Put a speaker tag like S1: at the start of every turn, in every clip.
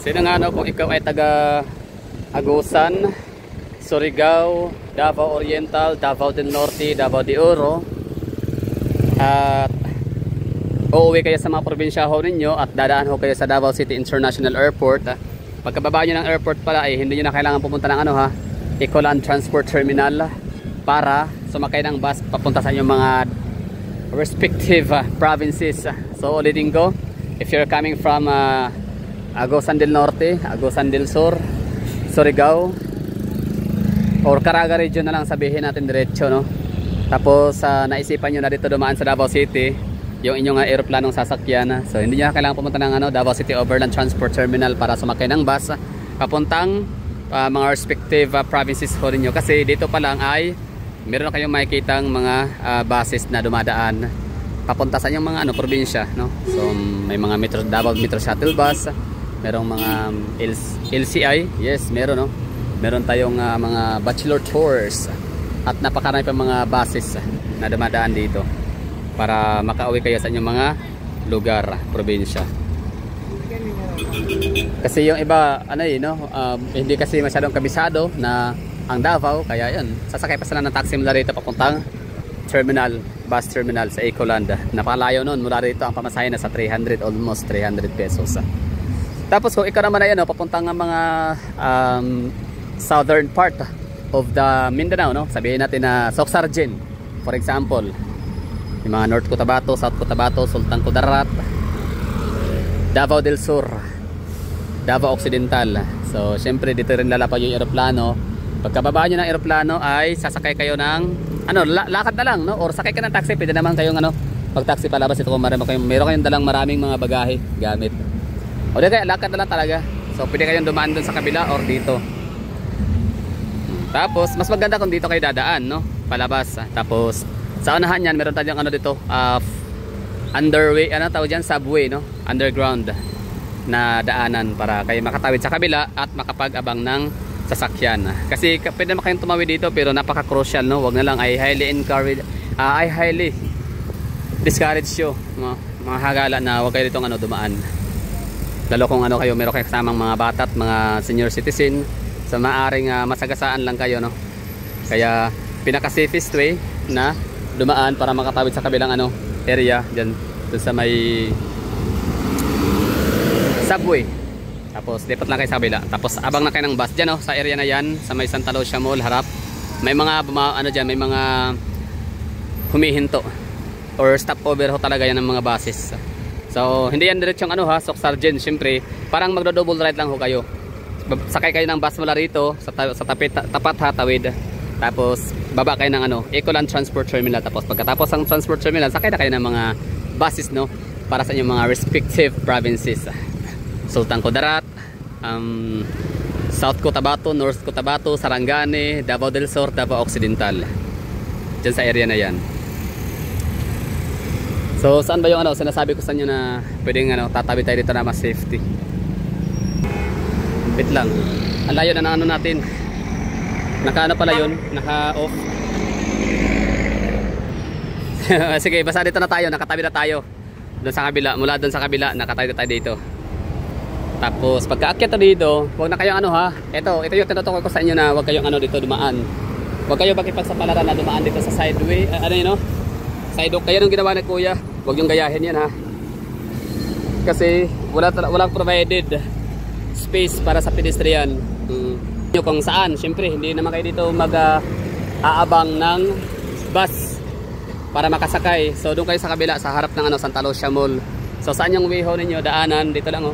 S1: Sino nga no, kung ikaw ay taga Agusan, Surigao, Davao Oriental, Davao del Norte, Davao de Oro, at uuwi kayo sa mga probinsya ho ninyo at dadaan ho kayo sa Davao City International Airport, pagkababa nyo ng airport pala ay hindi nyo na kailangan pumunta ng ano ha, Ecoland Transport Terminal para sumakay ng bus papunta sa inyong mga respective provinces. So ulitin ko, if you're coming from Agusan del Norte, Agusan del Sur, Surigao or Caraga region na lang sabihin natin diretso, no? Tapos naisipan nyo na dito dumaan sa Davao City yung inyong aeroplanong sasakyan, so hindi nyo na kailangan pumunta ng Davao City Overland Transport Terminal para sumakay ng bus papuntang mga respective provinces ho ninyo, kasi dito pa lang ay meron na kayong makikitang mga buses na dumadaan papunta sa inyong mga probinsya, no? So may mga Davao Metro Shuttle Bus, merong mga LCI, yes meron, no? Meron tayong mga bachelor tours at napakarami pa mga buses na dumadaan dito para makauwi kayo sa inyong mga lugar, probinsya. Kasi yung iba hindi kasi masyadong kabisado na ang Davao, kaya yun, sasakay pa sila ng taxi mula rito papuntang terminal, bus terminal sa Ecoland. Napalayo nun, mula rito ang pamasahe na sa 300, almost 300 pesos. Tapos kung ikaw naman ay papuntang mga southern part of the Mindanao, no? Sabihin natin na Soxargen, for example, yung mga North Cotabato, South Cotabato, Sultan Kudarat, Davao del Sur, Davao Occidental. So syempre dito rin lalapag yung aeroplano. Pagkababa nyo ng aeroplano ay sasakay kayo ng lakad na lang, no? Or sakay ka ng taxi, pwede naman kayong pag taxi palabas ito kung meron kayong dalang maraming mga bagahe gamit. O di kaya lakad na lang talaga. So pwede kayong dumaan dun sa kabila or dito. Tapos mas maganda kung dito kayo dadaan, no? Palabas. Tapos sa unahan yan meron tayong dito underway, tawag dyan, subway, no? Underground na daanan para kayo makatawid sa kabila at makapag-abang ng sasakyan. Kasi pwede naman kayong tumawid dito pero napaka-crucial, no? Wag na lang, I highly discourage you, no? Mga hagala na wag kayo dito dumaan. Lalo kung kayo, meron kayo kasamang mga bata at mga senior citizen, so maaring masagasaan lang kayo, no? Kaya pinaka-safest way na dumaan para makatawid sa kabilang area dyan, dun sa may subway. Tapos lipat lang kayo sa kabila. Tapos abang na kayo ng bus dyan, sa area na yan, sa may Santa Lucia Mall harap. May mga dyan, may mga humihinto or stopover ho talaga yan ng mga buses. So hindi yan diretsong Soxargen. Siyempre parang magdo-double ride lang ho kayo. Sakay kayo ng bus mula rito sa tapat hatawid. Tapos baba kayo ng Ecoland Transport Terminal. Tapos pagkatapos ng Transport Terminal, sakay na kayo ng mga buses, no? Para sa inyong mga respective provinces. Sultan Kudarat, South Cotabato, North Cotabato, Sarangani, Davao del Sur, Davao Occidental. Diyan sa area na yan. So saan ba yung sinasabi ko sa inyo na pwedeng tatawid tayo dito na mas safety? Bit lang. Ang layo na ng natin. Naka pala yun, naka off. Sige, basta dito na tayo, nakatabi na tayo. Doon sa kabila, mula doon sa kabila, nakatabi na tayo dito. Tapos pagkaakyat dito, huwag na kayong ito yung tinutukoy ko sa inyo na huwag kayong dito dumaan. Huwag kayong makipagsapalaran na dumaan dito sa sideway, sidewalk. Kaya nung ginawa ni Kuya, huwag yung gayahin yan, ha. Kasi walang provided space para sa pedestrian. Kung saan, syempre hindi naman kayo dito mag-aabang ng bus para makasakay. So doon kayo sa kabila, sa harap ng Santa Lucia Mall. So saan yung way ho ninyo, daanan, dito lang,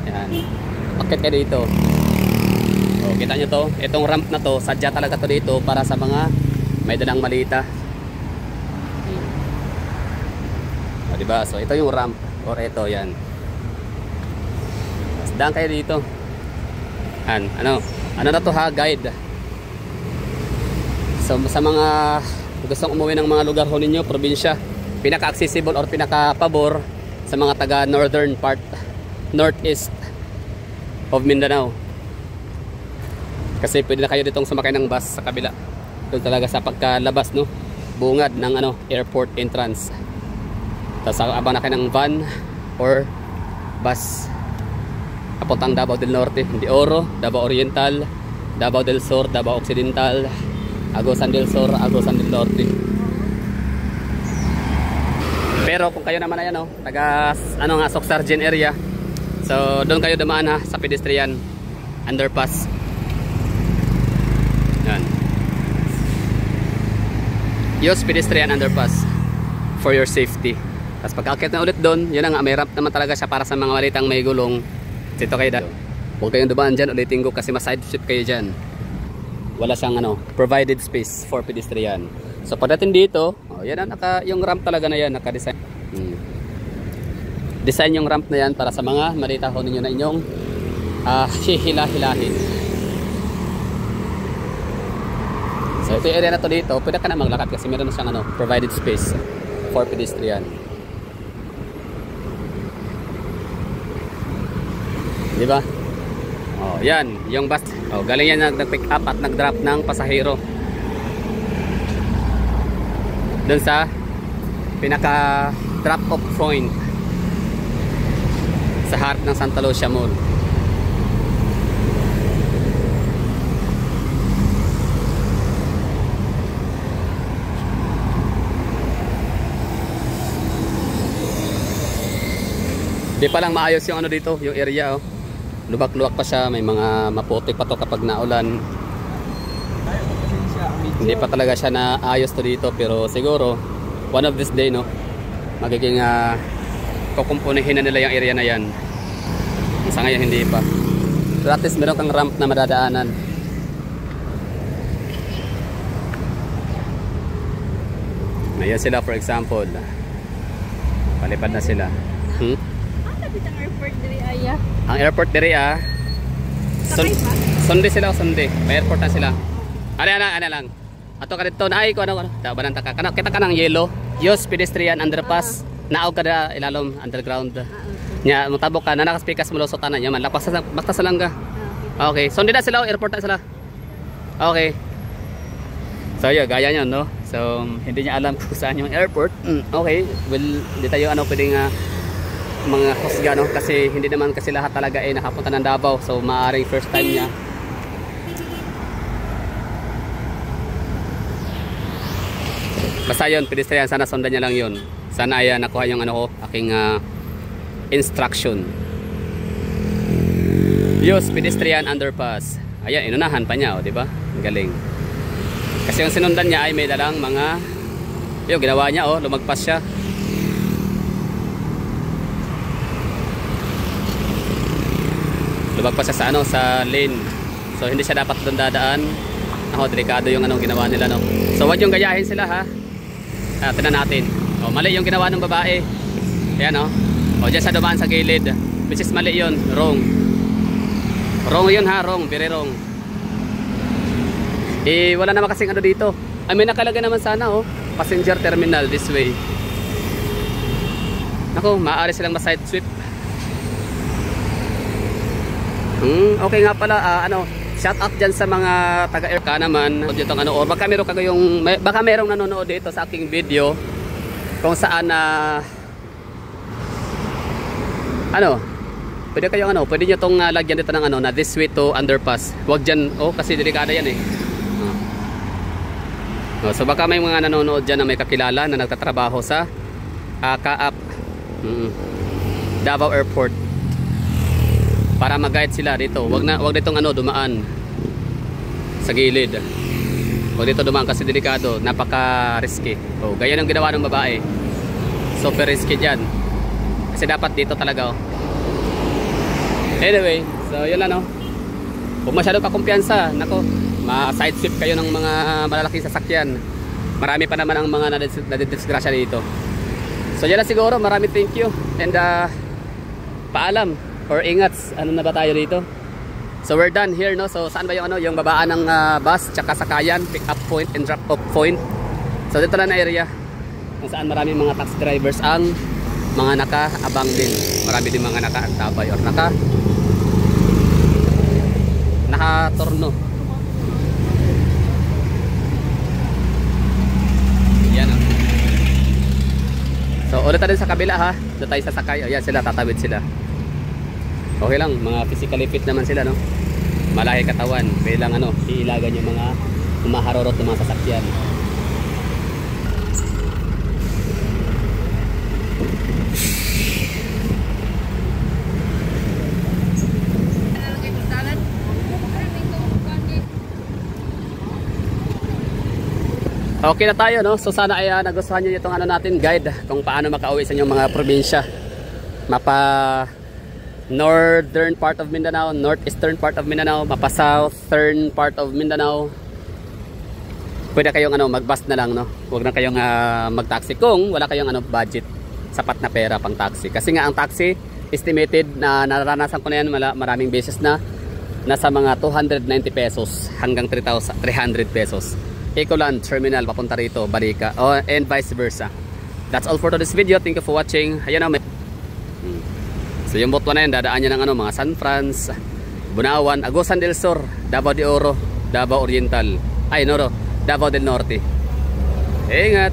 S1: yan. Bakit kayo dito? So kita nyo to, itong ramp na to, sadya talaga to dito para sa mga may dalang malita. O diba? So ito yung ramp, or ito, yan. Mas daan kayo dito. Ano na to, guide. So sa mga gustong umuwi ng mga lugar ho ninyo, probinsya, pinaka-accessible or pinaka-pabor sa mga taga northern part, northeast of Mindanao. Kasi pwede na kayo ditong sumakay ng bus sa kabila. Doon talaga sa pagkalabas, no? Bungad ng airport entrance. Tapos abang na kayo ng van or bus. papuntang Davao del Norte, De Oro, Davao Oriental, Davao del Sur, Davao Occidental, Agusan del Sur, Agusan del Norte. Pero kung kayo naman ay taga Socsargen area, so doon kayo dumaan sa pedestrian underpass. Yan. Use pedestrian underpass for your safety. Tapos pagkakit na ulit doon, yun nga, may ramp naman talaga siya para sa mga malitang may gulong. Dito kayo dahil. Huwag kayong dumaan dyan, ulitin ko kasi ma-side shift kayo dyan. Wala siyang provided space for pedestrian. So pagdating dito, yan yung ramp talaga na yan, naka-design. Design yung ramp na yan para sa mga malitaw ninyo na inyong hihila-hilahin. So ito yung area na to dito, pwede ka na maglakad kasi meron na siyang provided space for pedestrian. Diba? Oh, yan, yung bus. Oh, galing yan nag-pick up at nag-drop ng pasahero. Doon sa pinaka drop off point sa harap ng Santa Lucia Mall. Di pa lang maayos yung dito, yung area lubak-luwak pa siya, may mga maputik pa to kapag naulan. Hindi pa talaga siya na ayos to dito, pero siguro one of this day magiging kukumpunihin na nila yung area na yan. Sa ngayon hindi pa. So at least meron kang ramp na madadaanan. Ayan sila, for example, palipad na sila.
S2: Ang airport diri aya.
S1: Ang airport diri Sunday sila, Sunday. May airport na sila. Ano lang. Ato ka dito na ay ko dabanan ta ka. Kita ka ng yellow. Use pedestrian underpass. Naaw ka da ilalom underground. Nya mutabok ka na nakaspikas mo lusot tanan nya man lapas basta sa langga. Okay, Sunday na sila, airport na sila. Okay. So yun, gaya nyo So hindi niya alam kung saan yung airport. Okay, well hindi tayo pwedeng mga husga kasi hindi naman kasi lahat talaga nakapunta ng Davao, so maaaring first time niya. Basta yun, pedestrian, sana sundan niya lang yun. Sana ay nakuha yung aking instruction. Use pedestrian underpass. Ayan, inunahan pa niya, di ba? Galing. Kasi yung sinundan niya ay may dalang mga yung ginawa niya, lumagpas siya. Lumagpas siya sa sa lane. So hindi siya dapat doon dadaan. Delikado yung ginawa nila So wag yung gayahin sila ha. Tingnan natin. Mali yung ginawa ng babae. Ayan diyan sa dumaan sa gilid. Which is mali yun, wrong. Wrong yun ha, wrong, very wrong. Wala naman kasing dito. May nakalagay naman sana passenger terminal this way. Nako, maaari silang ma-side sweep. Okay nga pala, shout out dyan sa mga taga-airka naman. Dito or baka meron baka merong nanonood dito sa aking video kung saan pwede kayo pwede nyo tong lagyan dito ng na this way to underpass. Huwag dyan, kasi delikado yan so baka may mga nanonood dyan na may kakilala na nagtatrabaho sa Kaap Davao Airport para mag-guide sila dito. Wag ditong dumaan sa gilid. Wag dito dumaan kasi delikado, napaka-risky. Ganyan ang ginawa ng babae. Super risky diyan. Kasi dapat dito talaga Anyway, so yun lang Kung masyado ka kumpiyansa, ma-side sweep kayo ng mga malalaking sasakyan. Marami pa naman ang mga nadidisgrasya dito. So yan na siguro, marami thank you. And paalam or ingat, na ba tayo dito? So we're done here So saan ba yung babaan ng bus tsaka sakayan, pick up point and drop off point. So dito na area kung saan maraming mga taxi drivers ang mga nakaabang din. Marami din mga nakaantabay or nakaturno. Yan So ulit na din sa kabila ha. Doon tayo sasakay. Ayan sila, tatawid sila. Okay lang, mga physically fit naman sila, no? Malaki katawan, bilang ano, iilagan yung mga humaharorot ng mga sasakyan. Okay na tayo, no? So sana ay nagustuhan nyo itong ano natin, guide kung paano makauwi sa inyong mga probinsya. Mapa northern part of Mindanao, northeastern part of Mindanao, mapa southern part of Mindanao. Pwede kayong ano, mag-bus na lang, no? Huwag na kayong mag-taxi kung wala kayong ano, budget, sapat na pera pang taxi. Kasi nga ang taxi, estimated na naranasan ko na yan maraming beses na nasa mga 290 pesos hanggang 300 pesos. Ecoland Terminal papunta rito, Balica, and vice versa. That's all for today's video. Thank you for watching. Ayan na, so yung botwa na yun, dadaan niya ng ano, mga San Franz, Bunawan, Agusan del Sur, Davao de Oro, Davao Oriental, ay no, Davao del Norte. Ingat!